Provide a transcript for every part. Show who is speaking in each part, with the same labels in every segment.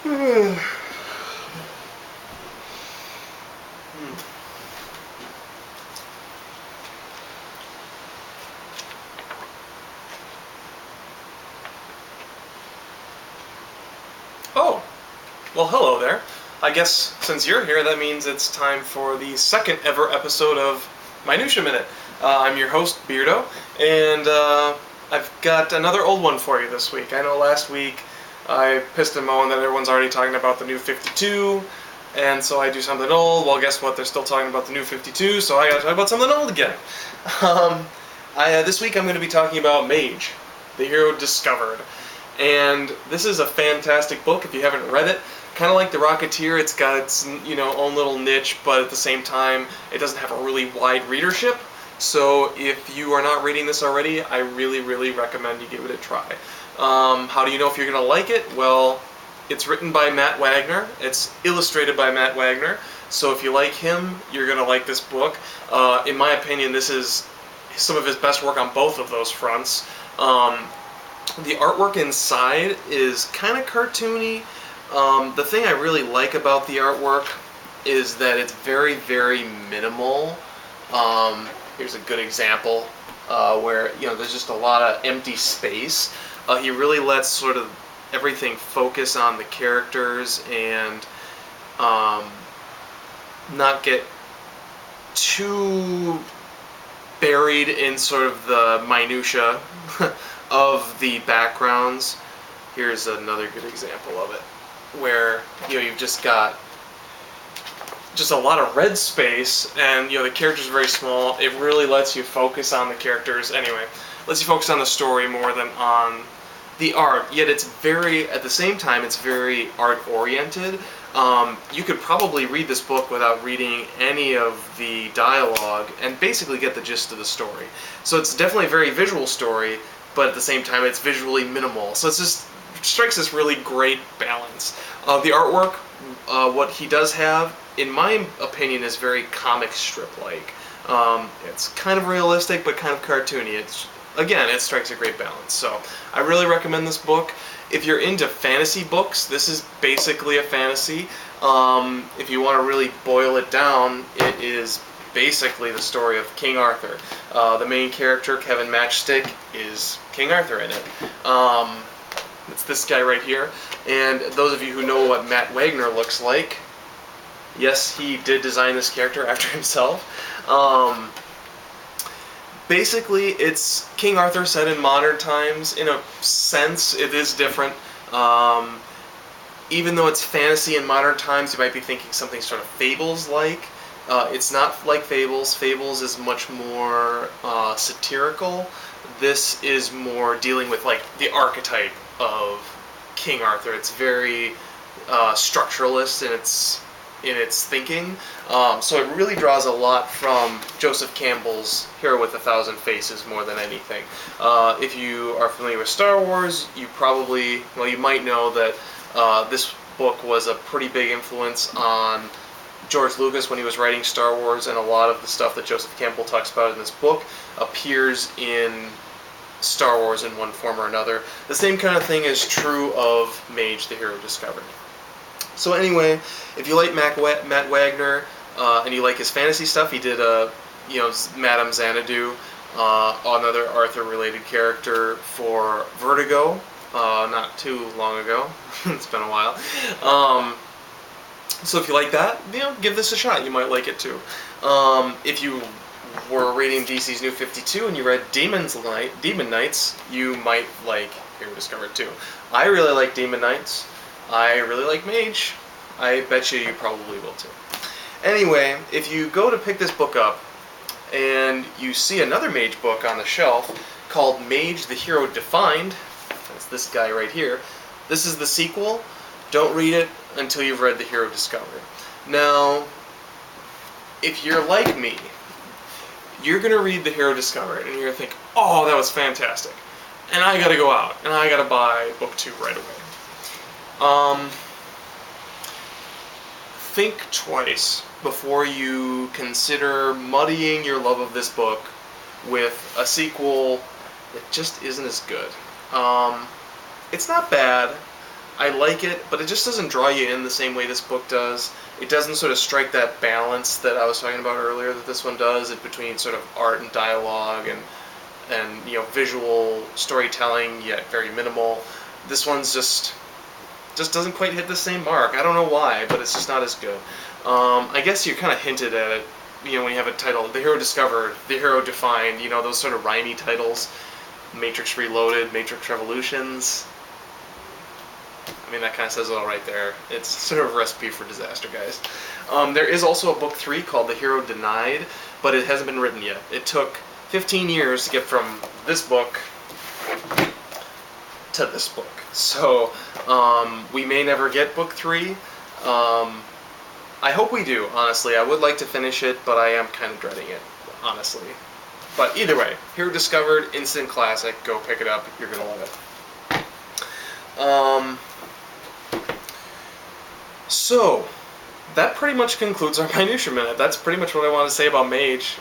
Speaker 1: Oh, well, hello there. I guess since you're here, that means it's time for the second ever episode of Minutia Minute. I'm your host, Beardo, and I've got another old one for you this week. I know last week I pissed and moaned that everyone's already talking about the new 52, and so I do something old. Well, guess what? They're still talking about the new 52, so I gotta talk about something old again. This week I'm going to be talking about Mage, the hero discovered. And this is a fantastic book if you haven't read it. Kind of like The Rocketeer, it's got its own little niche, but at the same time, it doesn't have a really wide readership. So if you are not reading this already, I really, really recommend you give it a try. How do you know if you're going to like it? Well, it's written by Matt Wagner. It's illustrated by Matt Wagner. So if you like him, you're going to like this book. In my opinion, this is some of his best work on both of those fronts. The artwork inside is kind of cartoony. The thing I really like about the artwork is that it's very, very minimal. Here's a good example where there's just a lot of empty space. He really lets sort of everything focus on the characters and not get too buried in sort of the minutia of the backgrounds. Here's another good example of it, where you've just got just a lot of red space, and the characters are very small. It really lets you focus on the characters. Anyway, lets you focus on the story more than on the art. Yet it's very, at the same time, it's very art oriented. You could probably read this book without reading any of the dialogue and basically get the gist of the story. So it's definitely a very visual story, but at the same time it's visually minimal. So it just strikes this really great balance. The artwork, what he does have, in my opinion, is very comic strip-like. It's kind of realistic, but kind of cartoony. Again, it strikes a great balance. So I really recommend this book. If you're into fantasy books, this is basically a fantasy. If you want to really boil it down, it is basically the story of King Arthur. The main character, Kevin Matchstick, is King Arthur in it. It's this guy right here. And those of you who know what Matt Wagner looks like, yes, he did design this character after himself. Basically, it's King Arthur set in modern times. In a sense, it is different. Even though it's fantasy in modern times, you might be thinking something sort of Fables-like. It's not like Fables. Fables is much more satirical. This is more dealing with like the archetype of King Arthur. It's very structuralist in its thinking. So it really draws a lot from Joseph Campbell's Hero with a Thousand Faces more than anything. If you are familiar with Star Wars, you might know that this book was a pretty big influence on George Lucas when he was writing Star Wars, and a lot of the stuff that Joseph Campbell talks about in this book appears in Star Wars in one form or another. The same kind of thing is true of Mage, the hero discovered. So anyway, if you like Matt Wagner and you like his fantasy stuff, he did Madame Xanadu, another Arthur-related character for Vertigo, not too long ago. It's been a while. So if you like that, give this a shot. You might like it too. If you were reading DC's New 52 and you read Demon Knights, you might like Hero Discovered too. I really like Demon Knights. I really like Mage. I bet you probably will too. Anyway, if you go to pick this book up and you see another Mage book on the shelf called Mage, the Hero Defined, that's this guy right here, this is the sequel. Don't read it until you've read The Hero Discovered. Now, if you're like me, you're going to read The Hero Discovered and you're going to think, oh, that was fantastic. And I got to go out and I got to buy book 2 right away. Think twice before you consider muddying your love of this book with a sequel that just isn't as good. It's not bad, I like it, but it just doesn't draw you in the same way this book does. It doesn't sort of strike that balance that I was talking about earlier that this one does, between sort of art and dialogue and visual storytelling, yet very minimal. This one's just doesn't quite hit the same mark. I don't know why, but it's just not as good. I guess you kind of hinted at it, when you have a title, The Hero Discovered, The Hero Defined, those sort of rhymey titles, Matrix Reloaded, Matrix Revolutions. I mean, that kind of says it all right there. It's sort of a recipe for disaster, guys. There is also a book 3 called The Hero Denied, but it hasn't been written yet. It took 15 years to get from this book to this book. So, we may never get book 3. I hope we do, honestly. I would like to finish it, but I am kind of dreading it, honestly. But either way, Hero Discovered, instant classic. Go pick it up. You're going to love it. So, that pretty much concludes our Minutia Minute. That's pretty much what I want to say about Mage.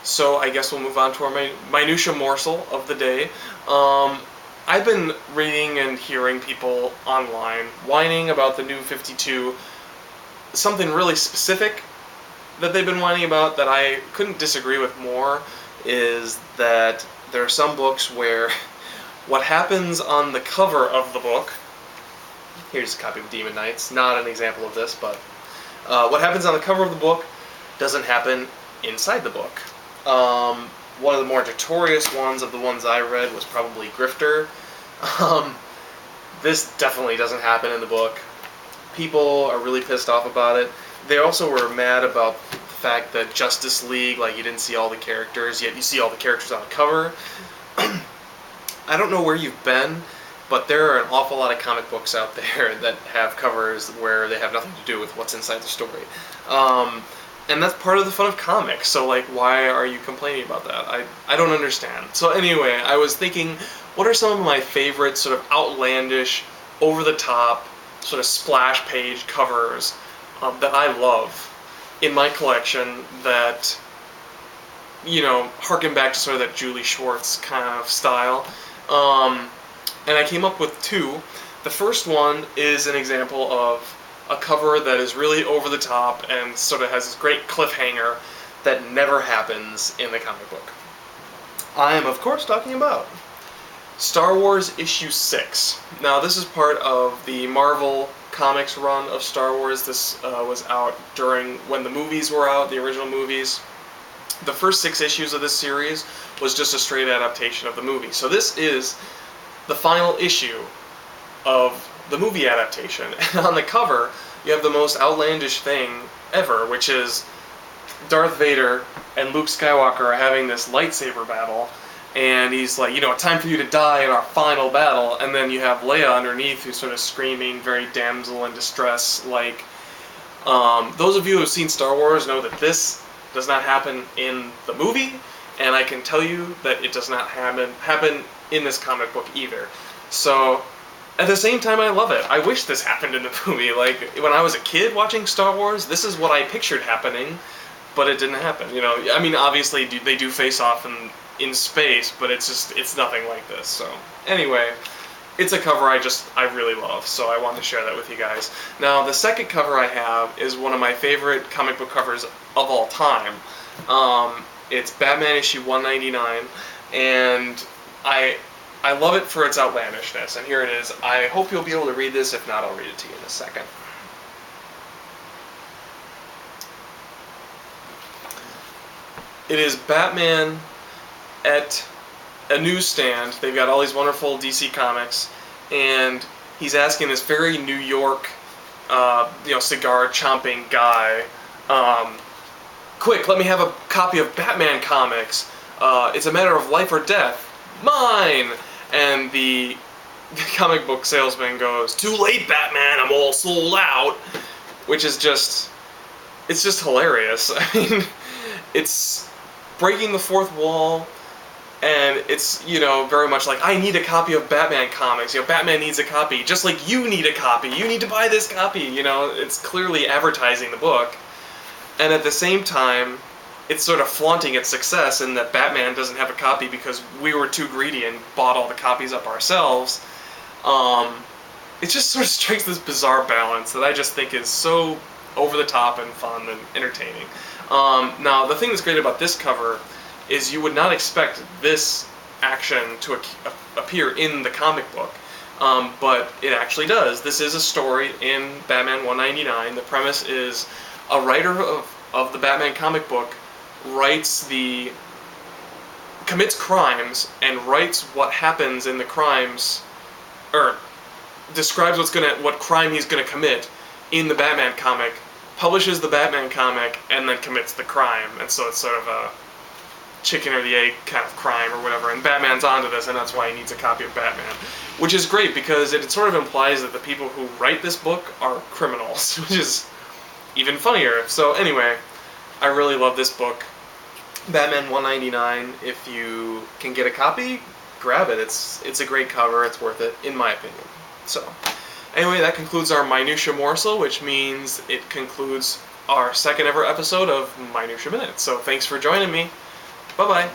Speaker 1: So I guess we'll move on to our Minutia Morsel of the day. I've been reading and hearing people online whining about the new 52. Something really specific that they've been whining about that I couldn't disagree with more is that there are some books where what happens on the cover of the book, here's a copy of Demon Knights, not an example of this, but what happens on the cover of the book doesn't happen inside the book. One of the more notorious ones of the ones I read was probably Grifter. This definitely doesn't happen in the book. People are really pissed off about it. They also were mad about the fact that Justice League, you didn't see all the characters, yet you see all the characters on the cover. I don't know where you've been, but there are an awful lot of comic books out there that have covers where they have nothing to do with what's inside the story. And that's part of the fun of comics, so why are you complaining about that? I don't understand. So anyway, I was thinking, what are some of my favorite sort of outlandish, over-the-top, sort of splash page covers that I love in my collection that, harken back to sort of that Julie Schwartz kind of style. And I came up with 2. The first one is an example of a cover that is really over the top and sort of has this great cliffhanger that never happens in the comic book. I am, of course, talking about Star Wars Issue 6. Now, this is part of the Marvel Comics run of Star Wars. This was out during when the movies were out, the original movies. The first 6 issues of this series was just a straight adaptation of the movie. So this is the final issue of the movie adaptation. And on the cover, you have the most outlandish thing ever, which is Darth Vader and Luke Skywalker are having this lightsaber battle, and he's like, time for you to die in our final battle, and then you have Leia underneath who's sort of screaming, very damsel in distress, those of you who have seen Star Wars know that this does not happen in the movie, and I can tell you that it does not happen in this comic book either. So, at the same time, I love it. I wish this happened in the movie. When I was a kid watching Star Wars, this is what I pictured happening, but it didn't happen. I mean, obviously they do face off in space, but it's nothing like this. So, anyway, it's a cover I really love, so I wanted to share that with you guys. Now, the second cover I have is one of my favorite comic book covers of all time. It's Batman issue 199, and I love it for its outlandishness, and here it is. I hope you'll be able to read this. If not, I'll read it to you in a second. It is Batman at a newsstand. They've got all these wonderful DC comics, and he's asking this very New York, cigar-chomping guy, quick, let me have a copy of Batman comics. It's a matter of life or death. Mine! And the comic book salesman goes, too late, Batman, I'm all sold out. Which is it's just hilarious. I mean, it's breaking the fourth wall, and it's, very much like, I need a copy of Batman comics. Batman needs a copy, just like you need a copy. You need to buy this copy. It's clearly advertising the book. And at the same time, it's sort of flaunting its success in that Batman doesn't have a copy because we were too greedy and bought all the copies up ourselves. It just sort of strikes this bizarre balance that I just think is so over the top and fun and entertaining. Now, the thing that's great about this cover is you would not expect this action to appear in the comic book, but it actually does. This is a story in Batman 199. The premise is a writer of the Batman comic book commits crimes and writes what happens in the crimes, or describes what crime he's going to commit in the Batman comic, publishes the Batman comic, and then commits the crime. And so it's sort of a chicken or the egg kind of crime or whatever, and Batman's onto this, and that's why he needs a copy of Batman. Which is great, because it sort of implies that the people who write this book are criminals, which is even funnier. So anyway, I really love this book. Batman 199, if you can get a copy, grab it. It's a great cover, it's worth it, in my opinion. So, anyway, that concludes our Minutia Morsel, which means it concludes our second ever episode of Minutia Minute. So thanks for joining me. Bye-bye.